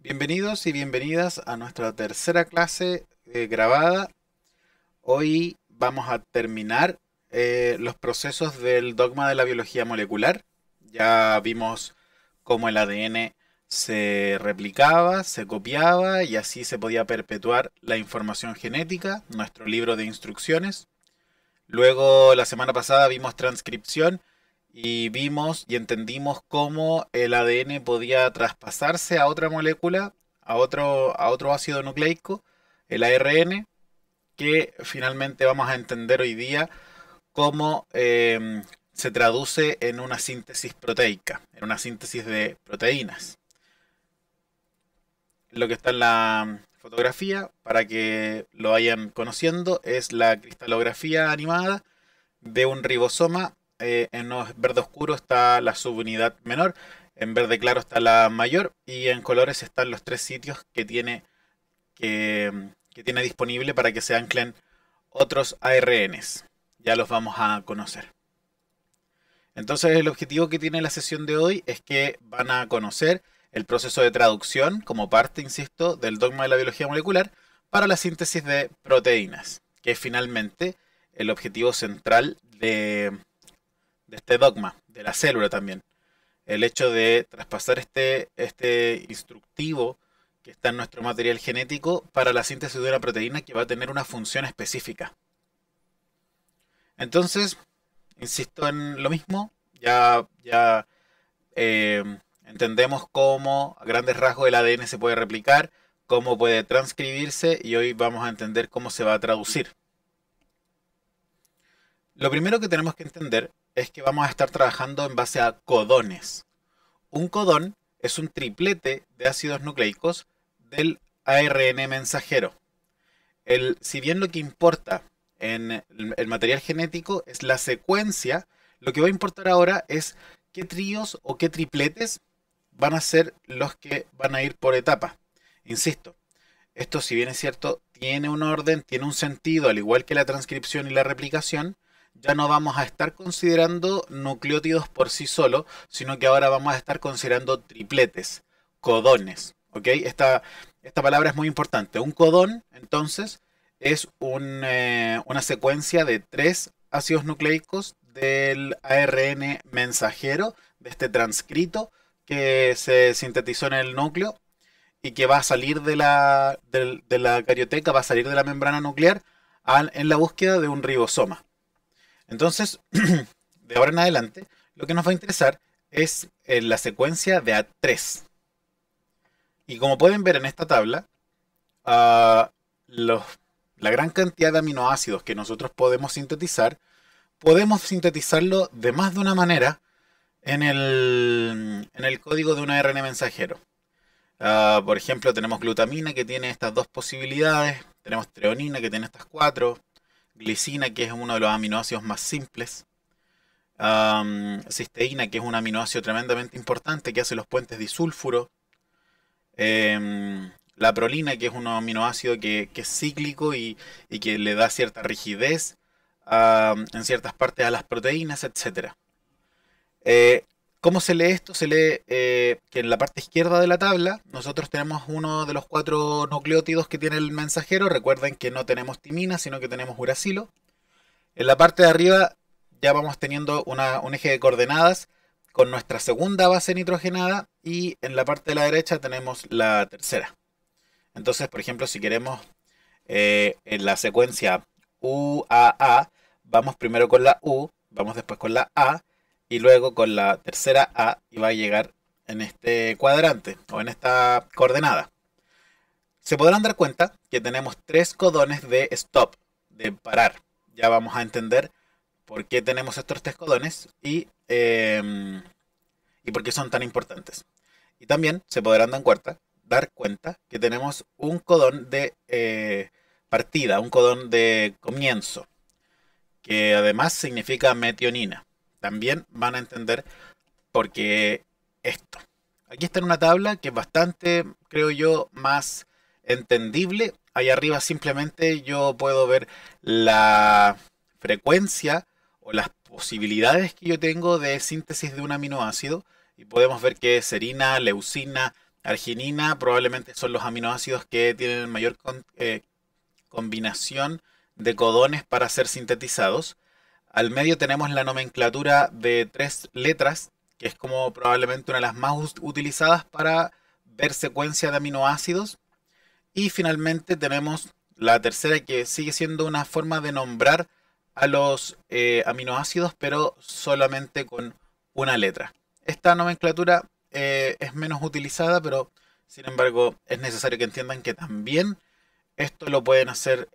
Bienvenidos y bienvenidas a nuestra tercera clase grabada. Hoy vamos a terminar los procesos del dogma de la biología molecular. Ya vimos cómo el ADN se replicaba, se copiaba y así se podía perpetuar la información genética, nuestro libro de instrucciones. Luego, la semana pasada vimos transcripción y vimos y entendimos cómo el ADN podía traspasarse a otra molécula, a otro ácido nucleico, el ARN, que finalmente vamos a entender hoy día cómo se traduce en una síntesis proteica, en una síntesis de proteínas. Lo que está en la fotografía, para que lo vayan conociendo, es la cristalografía animada de un ribosoma. En verde oscuro está la subunidad menor, en verde claro está la mayor y en colores están los tres sitios que tiene disponible para que se anclen otros ARNs. Ya los vamos a conocer. Entonces el objetivo que tiene la sesión de hoy es que van a conocer el proceso de traducción como parte, insisto, del dogma de la biología molecular para la síntesis de proteínas, que es finalmente el objetivo central de este dogma, de la célula también. El hecho de traspasar este instructivo que está en nuestro material genético para la síntesis de una proteína que va a tener una función específica. Entonces, insisto en lo mismo, ya eh, entendemos cómo a grandes rasgos el ADN se puede replicar, cómo puede transcribirse y hoy vamos a entender cómo se va a traducir. Lo primero que tenemos que entender es que vamos a estar trabajando en base a codones. Un codón es un triplete de ácidos nucleicos del ARN mensajero. Si bien lo que importa en el material genético es la secuencia, lo que va a importar ahora es qué tríos o qué tripletes van a ser los que van a ir por etapa. Insisto, esto si bien es cierto, tiene un orden, tiene un sentido, al igual que la transcripción y la replicación, ya no vamos a estar considerando nucleótidos por sí solo, sino que ahora vamos a estar considerando tripletes, codones. ¿Ok? Esta palabra es muy importante. Un codón, entonces, es una secuencia de tres ácidos nucleicos del ARN mensajero, de este transcrito que se sintetizó en el núcleo y que va a salir de la carioteca, va a salir de la membrana nuclear en la búsqueda de un ribosoma. Entonces, de ahora en adelante, lo que nos va a interesar es la secuencia de A3. Y como pueden ver en esta tabla, uh, los, la gran cantidad de aminoácidos que nosotros podemos sintetizarlo de más de una manera en el código de un ARN mensajero. Por ejemplo, tenemos glutamina que tiene estas dos posibilidades, tenemos treonina que tiene estas cuatro, glicina que es uno de los aminoácidos más simples, cisteína que es un aminoácido tremendamente importante que hace los puentes disulfuro, la prolina que es un aminoácido que es cíclico y que le da cierta rigidez en ciertas partes a las proteínas, etcétera. Eh, ¿Cómo se lee esto? Se lee que en la parte izquierda de la tabla nosotros tenemos uno de los cuatro nucleótidos que tiene el mensajero. Recuerden que no tenemos timina, sino que tenemos uracilo. En la parte de arriba ya vamos teniendo un eje de coordenadas con nuestra segunda base nitrogenada y en la parte de la derecha tenemos la tercera. Entonces, por ejemplo, si queremos en la secuencia UAA, vamos primero con la U, vamos después con la A y luego con la tercera A y va a llegar en este cuadrante o en esta coordenada. Se podrán dar cuenta que tenemos tres codones de stop, de parar. Ya vamos a entender por qué tenemos estos tres codones y por qué son tan importantes. Y también se podrán dar cuenta que tenemos un codón de partida, un codón de comienzo, que además significa metionina. También van a entender por qué esto. Aquí está en una tabla que es bastante, creo yo, más entendible. Ahí arriba simplemente yo puedo ver la frecuencia o las posibilidades que yo tengo de síntesis de un aminoácido y podemos ver que es serina, leucina, arginina probablemente son los aminoácidos que tienen mayor combinación de codones para ser sintetizados. Al medio tenemos la nomenclatura de 3 letras, que es como probablemente una de las más utilizadas para ver secuencia de aminoácidos. Y finalmente tenemos la tercera, que sigue siendo una forma de nombrar a los aminoácidos, pero solamente con una letra. Esta nomenclatura es menos utilizada, pero sin embargo es necesario que entiendan que también esto lo pueden hacer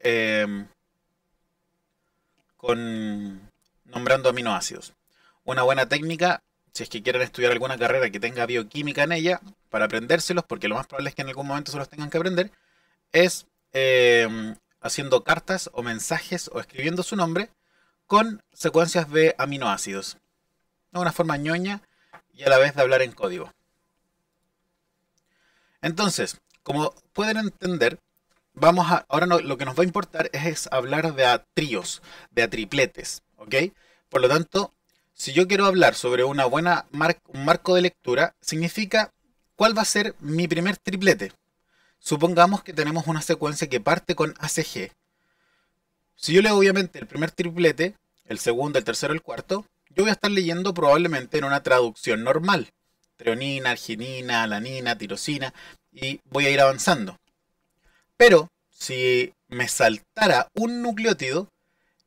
con nombrando aminoácidos. Una buena técnica, si es que quieren estudiar alguna carrera que tenga bioquímica en ella, para aprendérselos, porque lo más probable es que en algún momento se los tengan que aprender, es haciendo cartas o mensajes o escribiendo su nombre con secuencias de aminoácidos. Es una forma ñoña y a la vez de hablar en código. Entonces, como pueden entender, ahora lo que nos va a importar es hablar de tríos, de tripletes, ¿ok? Por lo tanto, si yo quiero hablar sobre un marco de lectura, significa cuál va a ser mi primer triplete. Supongamos que tenemos una secuencia que parte con ACG. Si yo leo obviamente el primer triplete, el segundo, el tercero, el cuarto, yo voy a estar leyendo probablemente en una traducción normal. Treonina, arginina, alanina, tirosina, y voy a ir avanzando. Pero si me saltara un nucleótido,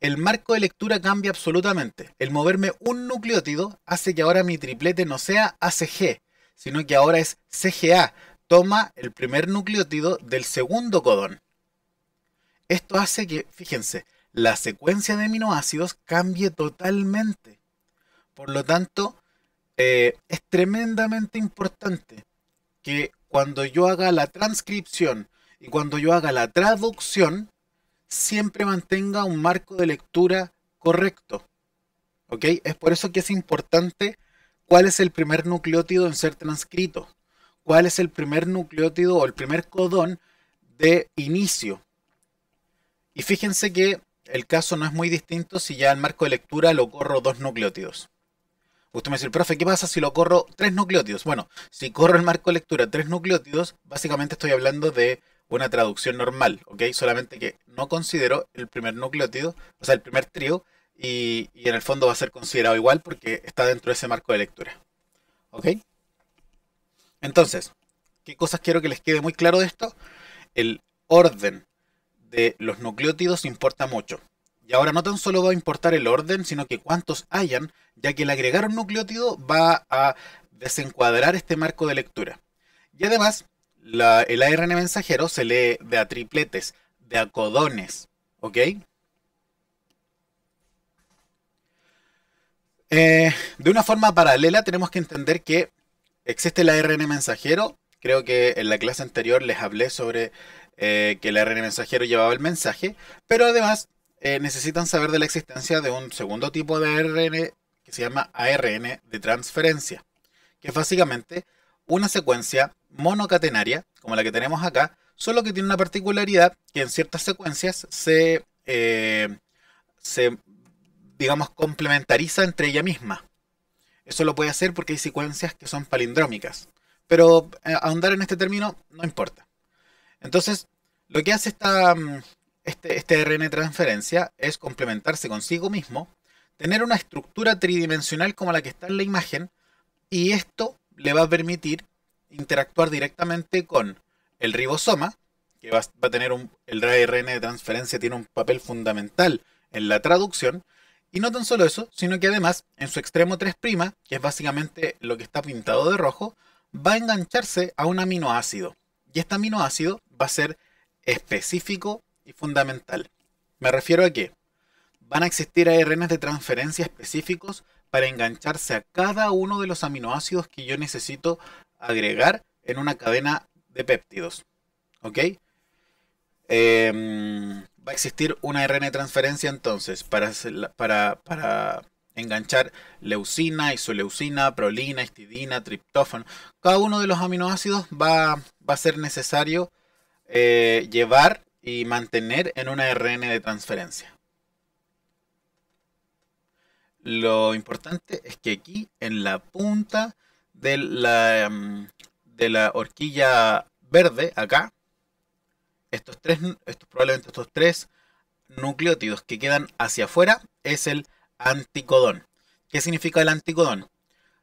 el marco de lectura cambia absolutamente. El moverme un nucleótido hace que ahora mi triplete no sea ACG, sino que ahora es CGA. Toma el primer nucleótido del segundo codón. Esto hace que, fíjense, la secuencia de aminoácidos cambie totalmente. Por lo tanto, es tremendamente importante que cuando yo haga la transcripción y cuando yo haga la traducción, siempre mantenga un marco de lectura correcto. ¿Ok? Es por eso que es importante cuál es el primer nucleótido en ser transcrito. Cuál es el primer nucleótido o el primer codón de inicio. Y fíjense que el caso no es muy distinto si ya el marco de lectura lo corro 2 nucleótidos. Usted me dice, profe, ¿qué pasa si lo corro 3 nucleótidos? Bueno, si corro el marco de lectura 3 nucleótidos, básicamente estoy hablando de una traducción normal, ¿ok? Solamente que no considero el primer nucleótido, o sea, el primer trío, y en el fondo va a ser considerado igual porque está dentro de ese marco de lectura, ¿ok? Entonces, ¿qué cosas quiero que les quede muy claro de esto? El orden de los nucleótidos importa mucho. Y ahora no tan solo va a importar el orden, sino que cuántos hayan, ya que el agregar un nucleótido va a desencuadrar este marco de lectura. Y además, el ARN mensajero se lee de a tripletes, de a codones, ¿ok? De una forma paralela tenemos que entender que existe el ARN mensajero. Creo que en la clase anterior les hablé sobre que el ARN mensajero llevaba el mensaje, pero además necesitan saber de la existencia de un segundo tipo de ARN que se llama ARN de transferencia, que es básicamente una secuencia monocatenaria, como la que tenemos acá, solo que tiene una particularidad que en ciertas secuencias se digamos, complementariza entre ella misma. Eso lo puede hacer porque hay secuencias que son palindrómicas. Pero ahondar en este término no importa. Entonces, lo que hace este RN de transferencia es complementarse consigo mismo, tener una estructura tridimensional como la que está en la imagen, y esto le va a permitir interactuar directamente con el ribosoma, que va a tener el ARN de transferencia tiene un papel fundamental en la traducción, y no tan solo eso, sino que además en su extremo 3', que es básicamente lo que está pintado de rojo, va a engancharse a un aminoácido. Y este aminoácido va a ser específico y fundamental. Me refiero a que van a existir ARNs de transferencia específicos para engancharse a cada uno de los aminoácidos que yo necesito agregar en una cadena de péptidos. ¿Ok? Va a existir una ARN de transferencia entonces para enganchar leucina, isoleucina, prolina, histidina, triptófano. Cada uno de los aminoácidos va a ser necesario llevar y mantener en una ARN de transferencia. Lo importante es que aquí en la punta de la horquilla verde, acá, probablemente estos tres nucleótidos que quedan hacia afuera, es el anticodón. ¿Qué significa el anticodón?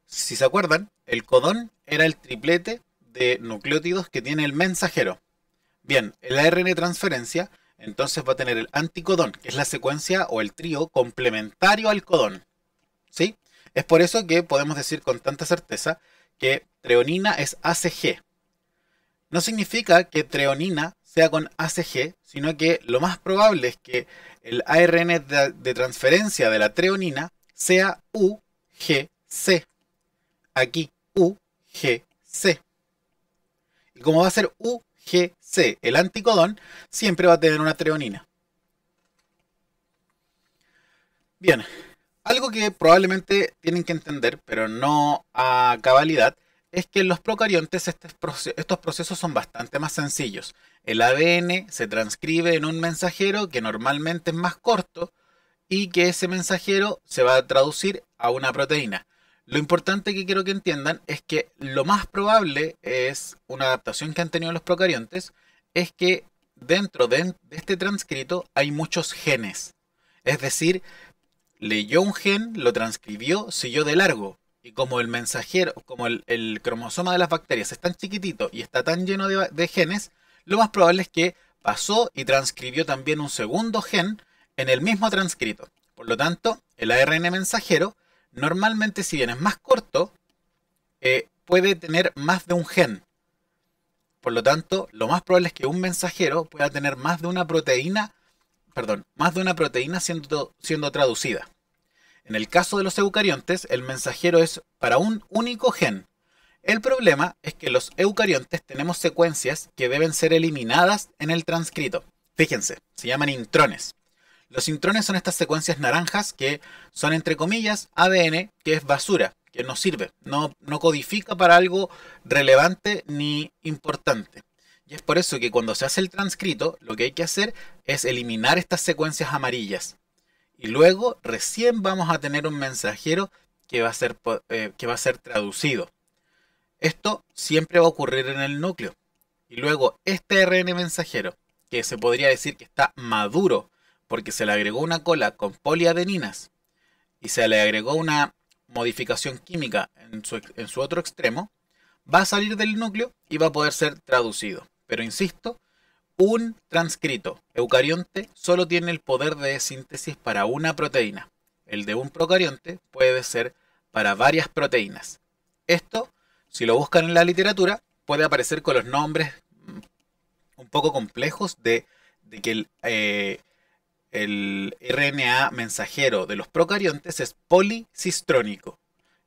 Si se acuerdan, el codón era el triplete de nucleótidos que tiene el mensajero. Bien, el ARN transferencia entonces va a tener el anticodón, que es la secuencia o el trío complementario al codón. ¿Sí? Es por eso que podemos decir con tanta certeza que treonina es ACG. No significa que treonina sea con ACG, sino que lo más probable es que el ARN de transferencia de la treonina sea UGC. Aquí, UGC. Y como va a ser UGC, el anticodón siempre va a tener una treonina. Bien, algo que probablemente tienen que entender, pero no a cabalidad, es que en los procariontes estos procesos son bastante más sencillos. El ADN se transcribe en un mensajero que normalmente es más corto y que ese mensajero se va a traducir a una proteína. Lo importante que quiero que entiendan es que lo más probable es una adaptación que han tenido los procariontes, es que dentro de este transcrito hay muchos genes. Es decir, leyó un gen, lo transcribió, siguió de largo. Y como el mensajero, como el cromosoma de las bacterias es tan chiquitito y está tan lleno de genes, lo más probable es que pasó y transcribió también un segundo gen en el mismo transcrito. Por lo tanto, el ARN mensajero, normalmente si bien es más corto, puede tener más de un gen. Por lo tanto, lo más probable es que un mensajero pueda tener más de una proteína, siendo traducida. En el caso de los eucariontes, el mensajero es para un único gen. El problema es que los eucariontes tenemos secuencias que deben ser eliminadas en el transcrito. Fíjense, se llaman intrones. Los intrones son estas secuencias naranjas que son, entre comillas, ADN, que es basura, que no sirve, no codifica para algo relevante ni importante. Y es por eso que cuando se hace el transcrito, lo que hay que hacer es eliminar estas secuencias amarillas. Y luego recién vamos a tener un mensajero que va a ser traducido. Esto siempre va a ocurrir en el núcleo. Y luego este ARN mensajero, que se podría decir que está maduro porque se le agregó una cola con poliadeninas y se le agregó una modificación química en su otro extremo, va a salir del núcleo y va a poder ser traducido. Pero insisto, un transcrito eucarionte solo tiene el poder de síntesis para una proteína. El de un procarionte puede ser para varias proteínas. Esto, si lo buscan en la literatura, puede aparecer con los nombres un poco complejos de que el RNA mensajero de los procariontes es policistrónico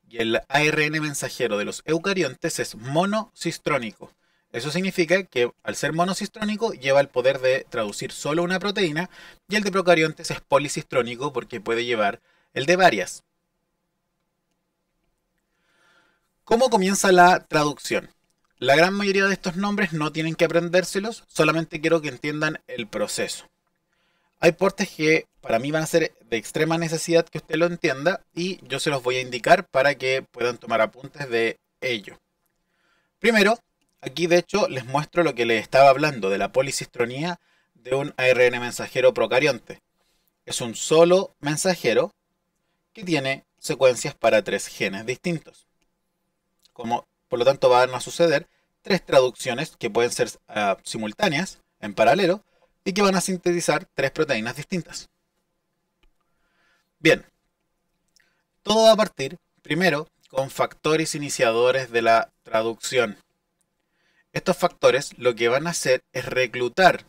y el ARN mensajero de los eucariontes es monocistrónico. Eso significa que al ser monocistrónico lleva el poder de traducir solo una proteína y el de procariontes es policistrónico porque puede llevar el de varias. ¿Cómo comienza la traducción? La gran mayoría de estos nombres no tienen que aprendérselos, solamente quiero que entiendan el proceso. Hay portes que para mí van a ser de extrema necesidad que usted lo entienda y yo se los voy a indicar para que puedan tomar apuntes de ello. Primero, aquí de hecho les muestro lo que les estaba hablando de la policistronía de un ARN mensajero procarionte. Es un solo mensajero que tiene secuencias para 3 genes distintos. Por lo tanto van a suceder 3 traducciones que pueden ser simultáneas, en paralelo, y que van a sintetizar 3 proteínas distintas. Bien, todo va a partir primero con factores iniciadores de la traducción. Estos factores lo que van a hacer es reclutar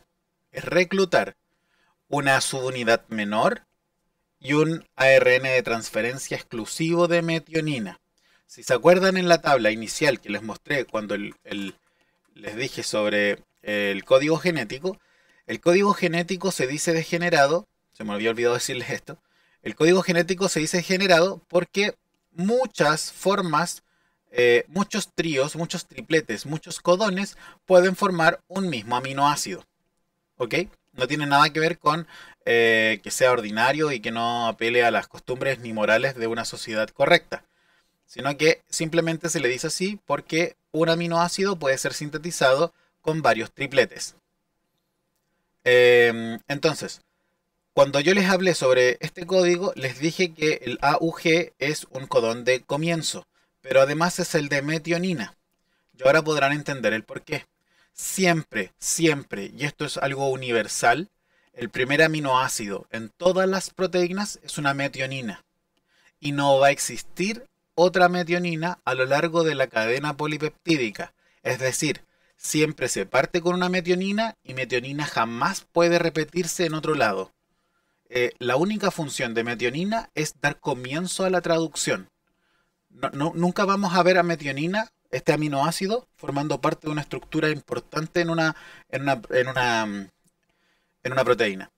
una subunidad menor y un ARN de transferencia exclusivo de metionina. Si se acuerdan en la tabla inicial que les mostré cuando les dije sobre el código genético se dice degenerado, se me había olvidado decirles esto, el código genético se dice degenerado porque muchas formas, muchos tríos, muchos tripletes, muchos codones pueden formar un mismo aminoácido. ¿Ok? No tiene nada que ver con que sea ordinario y que no apele a las costumbres ni morales de una sociedad correcta, sino que simplemente se le dice así porque un aminoácido puede ser sintetizado con varios tripletes. Entonces, cuando yo les hablé sobre este código, les dije que el AUG es un codón de comienzo, pero además es el de metionina. Y ahora podrán entender el por qué. Siempre, siempre, y esto es algo universal, el primer aminoácido en todas las proteínas es una metionina. Y no va a existir otra metionina a lo largo de la cadena polipeptídica. Es decir, siempre se parte con una metionina y metionina jamás puede repetirse en otro lado. La única función de metionina es dar comienzo a la traducción. Nunca vamos a ver a metionina, este aminoácido, formando parte de una estructura importante en una proteína.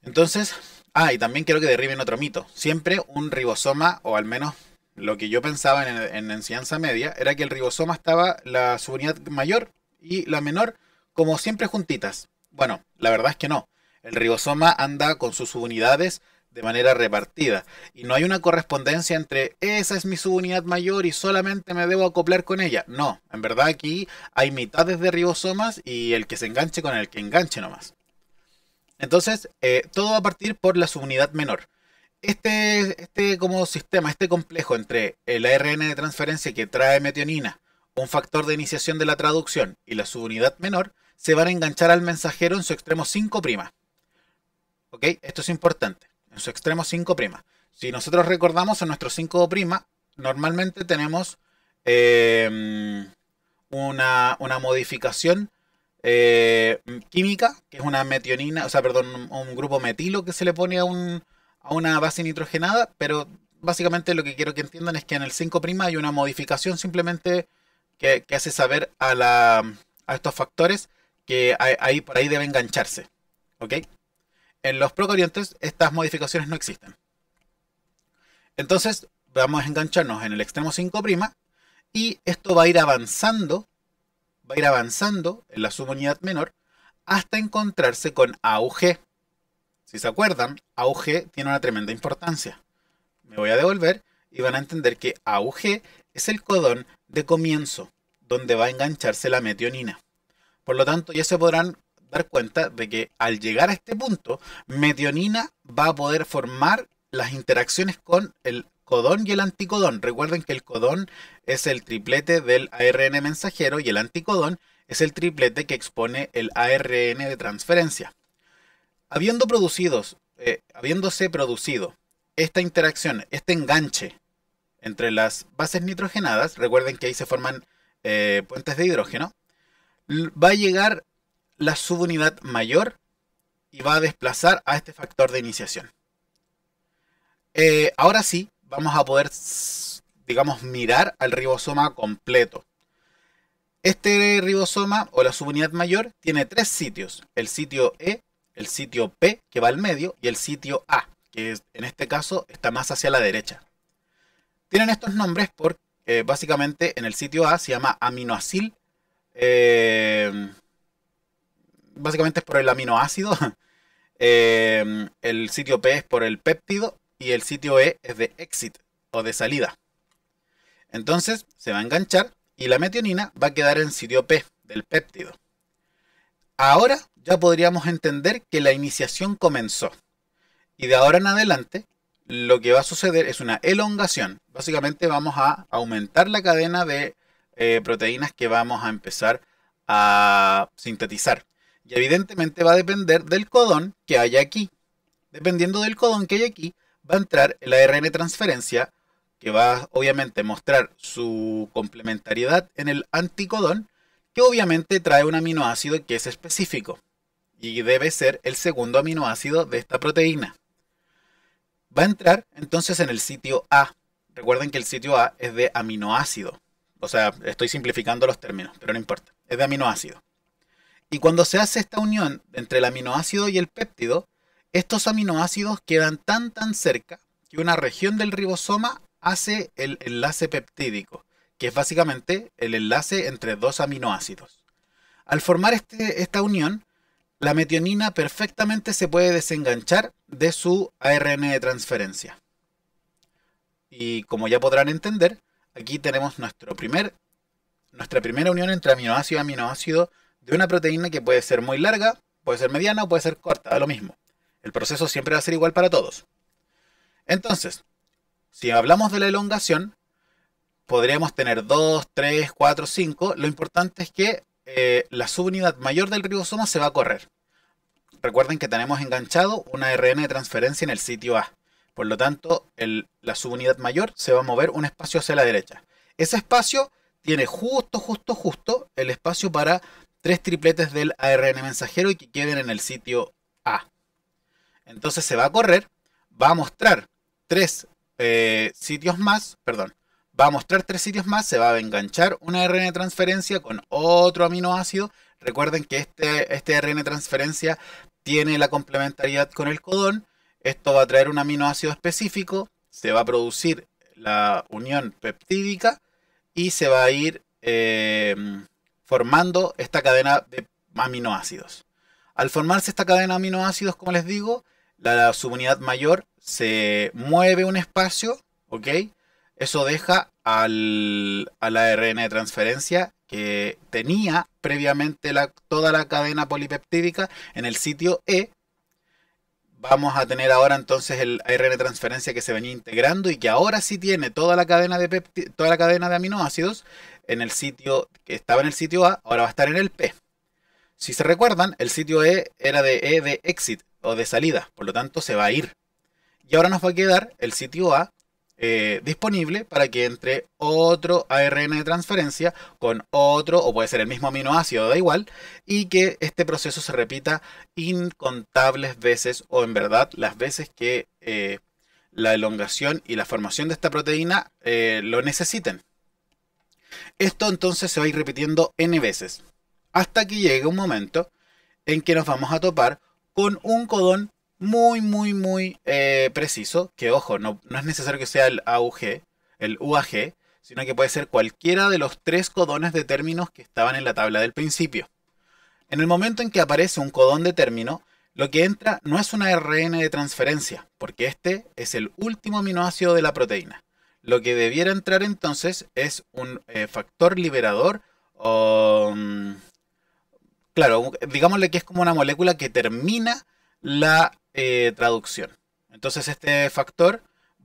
Entonces, y también quiero que derriben otro mito. Siempre un ribosoma, o al menos lo que yo pensaba en enseñanza media, era que el ribosoma estaba la subunidad mayor y la menor como siempre juntitas. Bueno, la verdad es que no. El ribosoma anda con sus subunidades de manera repartida y no hay una correspondencia entre esa es mi subunidad mayor y solamente me debo acoplar con ella. No, en verdad aquí hay mitades de ribosomas y el que se enganche con el que enganche nomás. Entonces, todo va a partir por la subunidad menor. Este como sistema, este complejo entre el ARN de transferencia que trae metionina, un factor de iniciación de la traducción y la subunidad menor, se van a enganchar al mensajero en su extremo 5'. ¿Ok? Esto es importante. En su extremo 5'. Si nosotros recordamos en nuestro 5', normalmente tenemos una modificación química, que es una metionina, o sea, perdón, un grupo metilo que se le pone a una base nitrogenada, pero básicamente lo que quiero que entiendan es que en el 5' hay una modificación simplemente que hace saber a estos factores que ahí por ahí debe engancharse. ¿Ok? En los procariontes estas modificaciones no existen. Entonces vamos a engancharnos en el extremo 5' y esto va a ir avanzando en la subunidad menor hasta encontrarse con AUG. Si se acuerdan, AUG tiene una tremenda importancia. Me voy a devolver y van a entender que AUG es el codón de comienzo, donde va a engancharse la metionina. Por lo tanto, ya se podrán dar cuenta de que al llegar a este punto, metionina va a poder formar las interacciones con el codón y el anticodón. Recuerden que el codón es el triplete del ARN mensajero y el anticodón es el triplete que expone el ARN de transferencia. Habiéndose producido esta interacción, este enganche entre las bases nitrogenadas, recuerden que ahí se forman puentes de hidrógeno, va a llegar la subunidad mayor y va a desplazar a este factor de iniciación. Ahora sí, vamos a poder, digamos, mirar al ribosoma completo. Este ribosoma o la subunidad mayor tiene tres sitios: el sitio E, el sitio P, que va al medio, y el sitio A, que en este caso está más hacia la derecha. Tienen estos nombres porque básicamente en el sitio A se llama aminoacil, básicamente es por el aminoácido, el sitio P es por el péptido y el sitio E es de exit o de salida. Entonces se va a enganchar y la metionina va a quedar en sitio P del péptido. Ahora ya podríamos entender que la iniciación comenzó. Y de ahora en adelante lo que va a suceder es una elongación. Básicamente vamos a aumentar la cadena de proteínas que vamos a empezar a sintetizar. Y evidentemente va a depender del codón que haya aquí. Dependiendo del codón que haya aquí, va a entrar el ARN transferencia, que va obviamente a mostrar su complementariedad en el anticodón, que obviamente trae un aminoácido que es específico y debe ser el segundo aminoácido de esta proteína. Va a entrar entonces en el sitio A. Recuerden que el sitio A es de aminoácido. O sea, estoy simplificando los términos, pero no importa. Es de aminoácido. Y cuando se hace esta unión entre el aminoácido y el péptido, estos aminoácidos quedan tan cerca que una región del ribosoma hace el enlace peptídico, que es básicamente el enlace entre dos aminoácidos. Al formar esta unión, la metionina perfectamente se puede desenganchar de su ARN de transferencia. Y como ya podrán entender, aquí tenemos nuestro primer nuestra primera unión entre aminoácido y aminoácido de una proteína que puede ser muy larga, puede ser mediana o puede ser corta, da lo mismo. El proceso siempre va a ser igual para todos. Entonces, si hablamos de la elongación, podríamos tener 2, 3, 4, 5. Lo importante es que la subunidad mayor del ribosoma se va a correr. Recuerden que tenemos enganchado una ARN de transferencia en el sitio A. Por lo tanto, la subunidad mayor se va a mover un espacio hacia la derecha. Ese espacio tiene justo el espacio para 3 tripletes del ARN mensajero y que queden en el sitio A. Entonces se va a correr, va a mostrar 3 sitios más, se va a enganchar una ARN de transferencia con otro aminoácido. Recuerden que este ARN de transferencia tiene la complementariedad con el codón. Esto va a traer un aminoácido específico, se va a producir la unión peptídica y se va a ir formando esta cadena de aminoácidos. Al formarse esta cadena de aminoácidos, como les digo, la subunidad mayor se mueve un espacio, ¿ok? Eso deja al ARN de transferencia que tenía previamente toda la cadena polipeptídica en el sitio E. Vamos a tener ahora entonces el ARN de transferencia que se venía integrando y que ahora sí tiene toda la cadena de aminoácidos en el sitio que estaba en el sitio A, ahora va a estar en el P. Si se recuerdan, el sitio E era de exit o de salida, por lo tanto se va a ir. Y ahora nos va a quedar el sitio A disponible para que entre otro ARN de transferencia con otro, o puede ser el mismo aminoácido, da igual, y que este proceso se repita incontables veces, o en verdad las veces que la elongación y la formación de esta proteína lo necesiten. Esto entonces se va a ir repitiendo n veces, hasta que llegue un momento en que nos vamos a topar con un codón muy preciso, que ojo, no es necesario que sea el UAG, sino que puede ser cualquiera de los 3 codones de términos que estaban en la tabla del principio. En el momento en que aparece un codón de término, lo que entra no es una ARN de transferencia, porque este es el último aminoácido de la proteína. Lo que debiera entrar entonces es un factor liberador o... claro, digámosle que es como una molécula que termina la traducción. Entonces este factor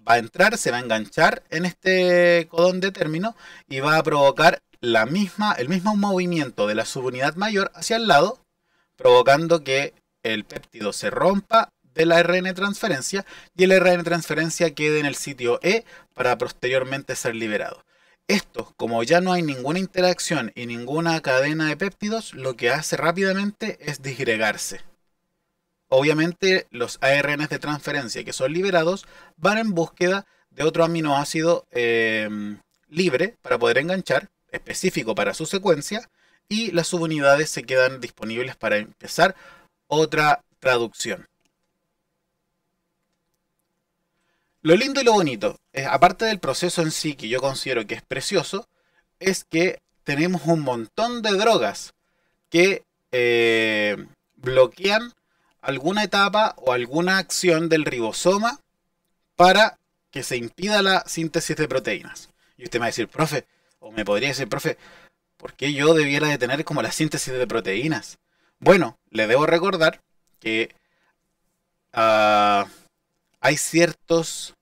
va a entrar, se va a enganchar en este codón de término y va a provocar el mismo movimiento de la subunidad mayor hacia el lado, provocando que el péptido se rompa del ARN de transferencia y el ARN de transferencia quede en el sitio E para posteriormente ser liberado. Esto, como ya no hay ninguna interacción y ninguna cadena de péptidos, lo que hace rápidamente es disgregarse. Obviamente los ARNs de transferencia que son liberados van en búsqueda de otro aminoácido libre para poder enganchar, específico para su secuencia, y las subunidades se quedan disponibles para empezar otra traducción. Lo lindo y lo bonito, aparte del proceso en sí, que yo considero que es precioso, es que tenemos un montón de drogas que bloquean alguna etapa o alguna acción del ribosoma para que se impida la síntesis de proteínas. Y usted me va a decir, profe, o me podría decir, profe, ¿por qué yo debiera de tener como la síntesis de proteínas? Bueno, le debo recordar que hay ciertos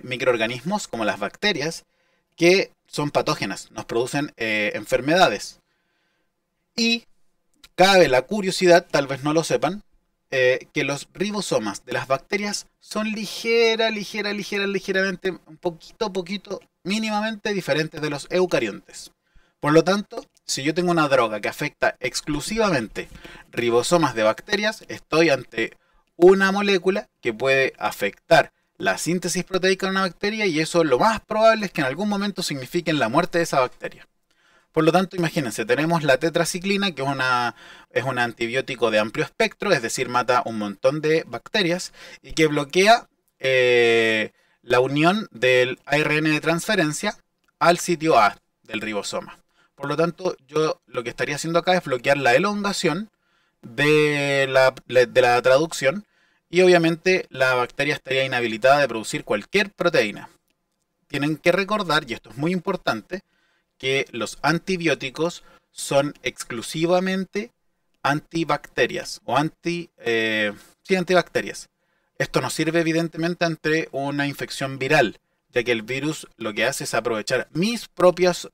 microorganismos, como las bacterias, que son patógenas, nos producen enfermedades. Y cabe la curiosidad, tal vez no lo sepan, que los ribosomas de las bacterias son ligeramente, un poquito, mínimamente diferentes de los eucariontes. Por lo tanto, si yo tengo una droga que afecta exclusivamente ribosomas de bacterias, estoy ante una molécula que puede afectar la síntesis proteica de una bacteria y eso lo más probable es que en algún momento signifique la muerte de esa bacteria. Por lo tanto, imagínense, tenemos la tetraciclina, que es un antibiótico de amplio espectro, es decir, mata un montón de bacterias y que bloquea la unión del ARN de transferencia al sitio A del ribosoma. Por lo tanto, yo lo que estaría haciendo acá es bloquear la elongación de la traducción y obviamente la bacteria estaría inhabilitada de producir cualquier proteína. Tienen que recordar, y esto es muy importante, que los antibióticos son exclusivamente antibacterias o antibacterias. Esto nos sirve evidentemente ante una infección viral, ya que el virus lo que hace es aprovechar mis propios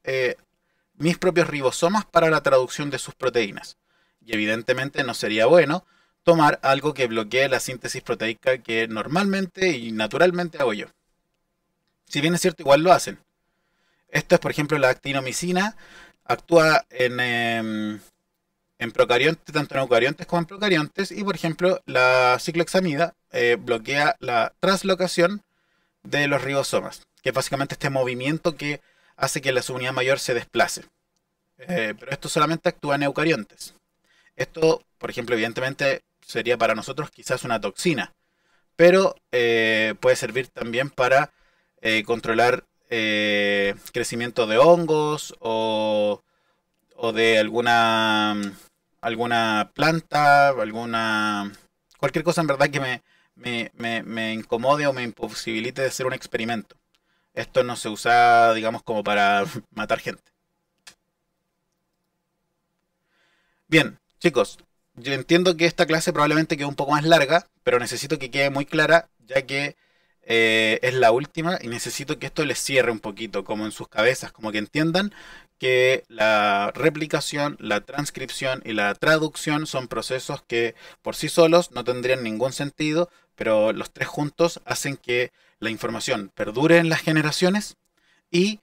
ribosomas para la traducción de sus proteínas. Y evidentemente no sería bueno tomar algo que bloquee la síntesis proteica que normalmente y naturalmente hago yo. Si bien es cierto, igual lo hacen. Esto es, por ejemplo, la actinomicina. Actúa en procariontes, tanto en eucariontes como en procariontes. Y, por ejemplo, la ciclohexamida bloquea la translocación de los ribosomas, que es básicamente este movimiento que hace que la subunidad mayor se desplace. Pero esto solamente actúa en eucariontes. Esto, por ejemplo, evidentemente sería para nosotros quizás una toxina, pero puede servir también para controlar crecimiento de hongos o de alguna planta, cualquier cosa en verdad que me incomode o me imposibilite de hacer un experimento. Esto no se usa, digamos, como para matar gente. Bien, chicos, yo entiendo que esta clase probablemente quede un poco más larga, pero necesito que quede muy clara, ya que es la última y necesito que esto les cierre un poquito, como en sus cabezas, como que entiendan que la replicación, la transcripción y la traducción son procesos que por sí solos no tendrían ningún sentido, pero los tres juntos hacen que la información perdure en las generaciones y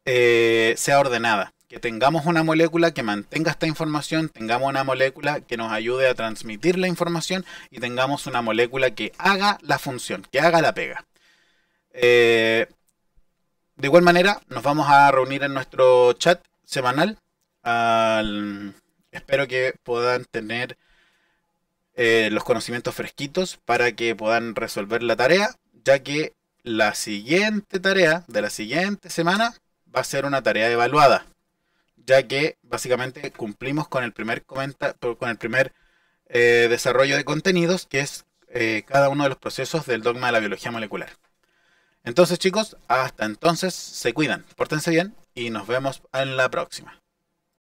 sea ordenada. Que tengamos una molécula que mantenga esta información, tengamos una molécula que nos ayude a transmitir la información y tengamos una molécula que haga la función, que haga la pega. De igual manera, nos vamos a reunir en nuestro chat semanal. Espero que puedan tener los conocimientos fresquitos para que puedan resolver la tarea, ya que la siguiente tarea de la siguiente semana va a ser una tarea evaluada, ya que básicamente cumplimos con el primer desarrollo de contenidos, que es cada uno de los procesos del dogma de la biología molecular. Entonces, chicos, hasta entonces se cuidan, pórtense bien y nos vemos en la próxima.